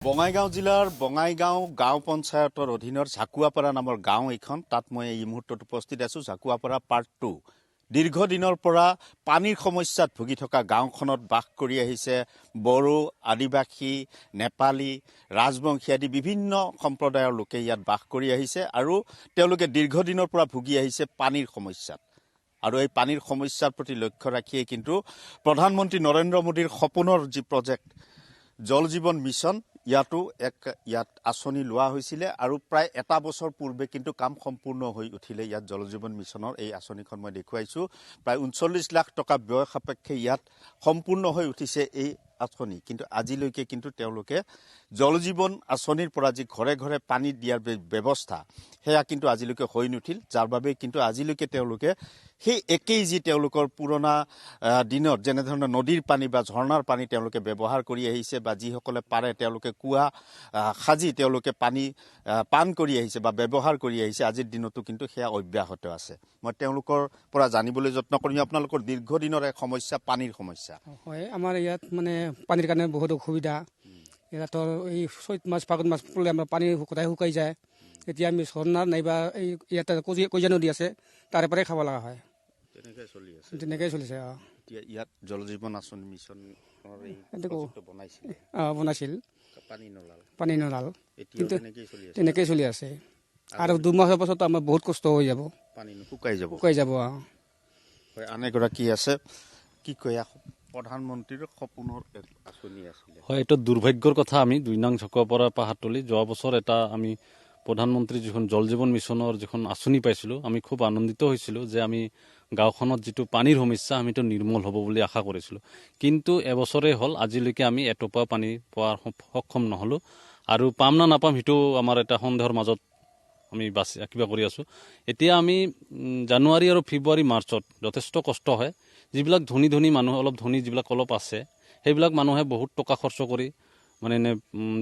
বঙাইগাঁও জিলাৰ বঙাইগাঁও গাঁও পঞ্চায়তৰ অধীনৰ ঝাকুৱাপাৰা নামৰ গাঁও এইখন তাত মই এই মুহূৰ্তত উপস্থিত আছো। ঝাকুৱাপাৰা পাৰ্ট 2 দীৰ্ঘদিনৰ পৰা পানীৰ সমস্যাত ভুগি থকা গাঁওখনত বাস কৰি আহিছে বড়ো, আদিবাসী, নেপালী, ৰাজবংশী আদি বিভিন্ন সম্প্ৰদায়ৰ লোকে ইয়াত বাস কৰি আহিছে আৰু তেওঁলোকে দীৰ্ঘদিনৰ পৰা ভুগি আহিছে পানীৰ সমস্যাত। আৰু এই পানীৰ সমস্যাৰ প্ৰতি লক্ষ্য ৰাখিয়ে কিন্তু প্ৰধানমন্ত্ৰী নৰেন্দ্ৰ মোদীৰ সপোনৰ যি প্ৰজেক্ট জল জীৱন মিছন ইয়াত আঁচনি লোৱা হৈছিলে আৰু প্ৰায় এটা বছৰ পূৰ্বে কিন্তু কাম সম্পূৰ্ণ হৈ উঠিলে। ইয়াত জল জীৱন মিছনৰ এই আঁচনিখন মই দেখুৱাইছো। প্ৰায় ৩৯ লাখ টকা ব্যয় সাপেক্ষে ইয়াত সম্পূৰ্ণ হৈ উঠিছে এই আঁচনি। কিন্তু আজিলৈকে কিন্তু তেওঁলোকে জল জীৱন আঁচনিৰ পৰা যি ঘৰে ঘৰে পানী দিয়াৰ ব্যৱস্থা সেয়া কিন্তু আজিলৈকে হৈ নুঠিল, যাৰ বাবে কিন্তু আজিলৈকে তেওঁলোকে সেই একেই যি তেওঁলোকৰ পুৰণা দিনত যেনেধৰণৰ নদীৰ পানী বা ঝৰ্ণাৰ পানী তেওঁলোকে ব্যৱহাৰ কৰি আহিছে বা যিসকলে পাৰে তেওঁলোকে কুঁৱা সাজি তেওঁলোকে পানী পান কৰি আহিছে বা ব্যৱহাৰ কৰি আহিছে, আজিৰ দিনতো কিন্তু সেয়া অব্যাহত আছে। মই তেওঁলোকৰ পৰা জানিবলৈ যত্ন কৰিম আপোনালোকৰ দীৰ্ঘদিনৰ এক সমস্যা পানীৰ সমস্যা। হয়, আমাৰ ইয়াত মানে পানীৰ কাৰণে বহুত অসুবিধা। ইয়াতৰ এই চৈত মাছ ফাগুন মাছ পৰলে আমাৰ পানী শুকাই যায়। এতিয়া আমি ঝৰ্ণাৰ নাইবা এই ইয়াতে কইজা নদী আছে তাৰে পৰাই খাব লগা হয়। তেনেকৈ চলিছে। এতিয়া ইয়াত জল জীৱন আঁচনি মিছন বনাইছিল পানী নলাল, কিন্তু তেনেকেই চলি আছে। আৰু 2 মাহৰ পাছত আমাৰ বহুত কষ্ট হৈ যাব, পানী শুকাই যাব। আন এগৰাকী আছে, কি কয় প্ৰধানমন্ত্ৰীৰ সপোনৰ আঁচনি আছিলে। হয়, এইটো দুৰ্ভাগ্যৰ কথা। আমি 2 নং ঝাকুৱাপাৰা পাহাৰতলি যোৱা বছৰ এটা আমি প্ৰধানমন্ত্ৰী যিখন জল জীৱন মিছনৰ যিখন আঁচনি পাইছিলোঁ, আমি খুব আনন্দিত হৈছিলোঁ যে আমি গাঁওখনত যিটো পানীৰ সমস্যা আমিতো নিৰ্মূল হ'ব বুলি আশা কৰিছিলোঁ। কিন্তু এবছৰে হ'ল আজিলৈকে আমি এটোপা পানী পোৱাৰ সক্ষম নহ'লোঁ। আৰু পাম না নাপাম সেইটো আমাৰ এটা সন্দেহৰ মাজত আমি কিবা কৰি আছোঁ। এতিয়া আমি জানুৱাৰী আৰু ফেব্ৰুৱাৰী মাৰ্চত যথেষ্ট কষ্ট হয়। যিবিলাক ধনী মানুহ যিবিলাক অলপ আছে সেইবিলাক মানুহে বহুত টকা খৰচ কৰি মানে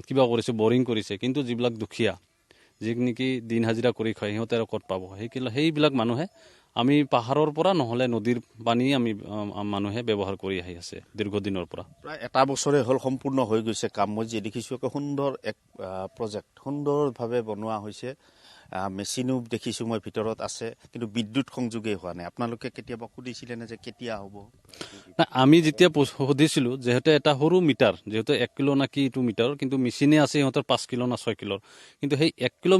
কিবা কৰিছে, বৰিং কৰিছে। কিন্তু যিবিলাক দুখীয়া যি নেকি দিন হাজিৰা কৰি খায় সিহঁতে আৰু ক'ত পাব? সেইবিলাক মানুহে আমি পাহাৰৰ পৰা নহ'লে নদীৰ পানী আমি মানুহে ব্যৱহাৰ কৰি আহি আছে দীৰ্ঘদিনৰ পৰা। প্ৰায় এটা বছৰে হ'ল সম্পূৰ্ণ হৈ গৈছে কাম। মই যি দেখিছোঁ সুন্দৰ এক প্ৰজেক্ট সুন্দৰভাৱে বনোৱা হৈছে। মেচিনো দেখিছোঁ মই ভিতৰত আছে, কিন্তু বিদ্যুৎ সংযোগেই হোৱা নাই। আপোনালোকে কেতিয়াবা সুধিছিলে নে যে কেতিয়া হ'ব? আমি যেতিয়া সুধিছিলোঁ, যিহেতু এটা সৰু মিটাৰ, যিহেতু 1 কিলো না কি এইটো মিটাৰ, কিন্তু মেচিনে আছে সিহঁতৰ 5 কিলো না 6 কিলোৰ। কিন্তু সেই 1 কিলো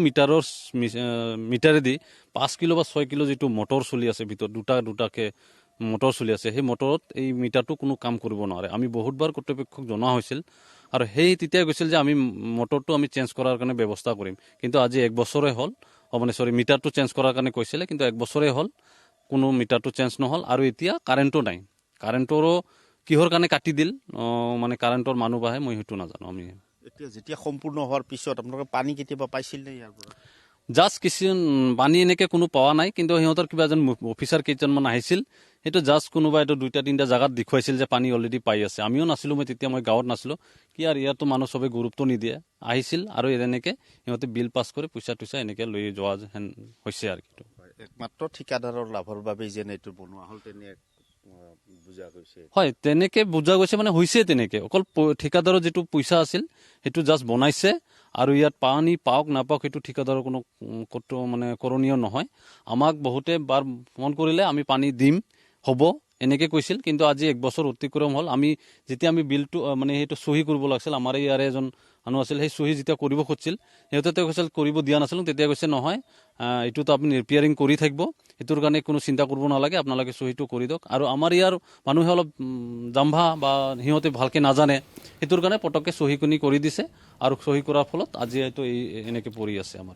মিটাৰেদি 5 কিলো বা 6 কিলো যিটো মটৰ চলি আছে ভিতৰত দুটাকে মটৰ চলি আছে, সেই মটৰত এই মিটাৰটো কোনো কাম কৰিব নোৱাৰে। আমি বহুতবাৰ কৰ্তৃপক্ষক জনোৱা হৈছিল আৰু তেতিয়া কৈছিল যে আমি মটৰটো আমি চেঞ্জ কৰাৰ কাৰণে ব্যৱস্থা কৰিম। কিন্তু আজি 1 বছৰে হ'ল, মিটাৰটো চেঞ্জ কৰাৰ কাৰণে কৈছিলে, কিন্তু 1 বছৰে হ'ল কোনো মিটাৰটো চেঞ্জ নহ'ল। আৰু এতিয়া কাৰেণ্টো নাই। কাৰেণ্টৰো কিহৰ কাৰণে কাটি দিল, মানে কাৰেণ্টৰ মানুহ বাহে মই সেইটো নাজানো। আমি এতিয়া যেতিয়া সম্পূৰ্ণ হোৱাৰ পিছত আপোনালোকে পানী কেতিয়াবা পাইছিল নে ইয়াৰ পৰা? জাষ্ট পানী এনেকৈ কোনো পোৱা নাই। কিন্তু সিহঁতৰ কিবা এজন অফিচাৰ কেইজনমান আহিছিল, সেইটো জাষ্ট কোনোবা এইটো 2-3টা জাগাত দেখুৱাইছিল যে পানী অলৰেডি পাই আছে। আমিও নাছিলোঁ, মই গাঁৱত নাছিলোঁ। কি আৰু ইয়াতো মানুহ চবে গুৰুত্ব নিদিয়ে। আহিছিল আৰু এনেকৈ সিহঁতে বিল পাছ কৰি পইচা এনেকৈ লৈ যোৱা যেন হৈছে আৰু কি। একমাত্ৰ ঠিকাদাৰৰ লাভৰ বাবেই যেন এইটো বনোৱা হ'ল তেনে বুজা গৈছে। হয়, তেনেকৈ বুজা গৈছে, হৈছে তেনেকৈ। অকল ঠিকাদাৰৰ যিটো পইচা আছিল সেইটো জাষ্ট বনাইছে। আৰু ইয়াত পানী পাওক নাপাওক সেইটো ঠিকাদাৰৰ কোনো কৰণীয় নহয়। আমাক বহুতে বাৰ ফোন কৰিলে আমি পানী দিম, হ'ব এনেকৈ কৈছিল। কিন্তু আজি 1 বছৰ অতিক্ৰম হ'ল। যেতিয়া আমি বিলটো সেইটো চহী কৰিব লাগিছিল, আমাৰ ইয়াৰে এজন মানুহ আছিল, সেই চহী যেতিয়া কৰিব খুজিছিল সিহঁতে কৈছিল কৰিব দিয়া নাছিলোঁ। তেতিয়া কৈছে নহয়, এইটোতো আপুনি ৰিপেয়াৰিং কৰি থাকিব, সেইটোৰ কাৰণে কোনো চিন্তা কৰিব নালাগে, আপোনালোকে চহীটো কৰি দিয়ক। আৰু আমাৰ ইয়াৰ মানুহে অলপ জাম্ভা বা সিহঁতে ভালকৈ নাজানে, সেইটোৰ কাৰণে পটককৈ চহীখিনি কৰি দিছে। আৰু চহী কৰাৰ ফলত আজি এইটো এনেকৈ পৰি আছে আমাৰ।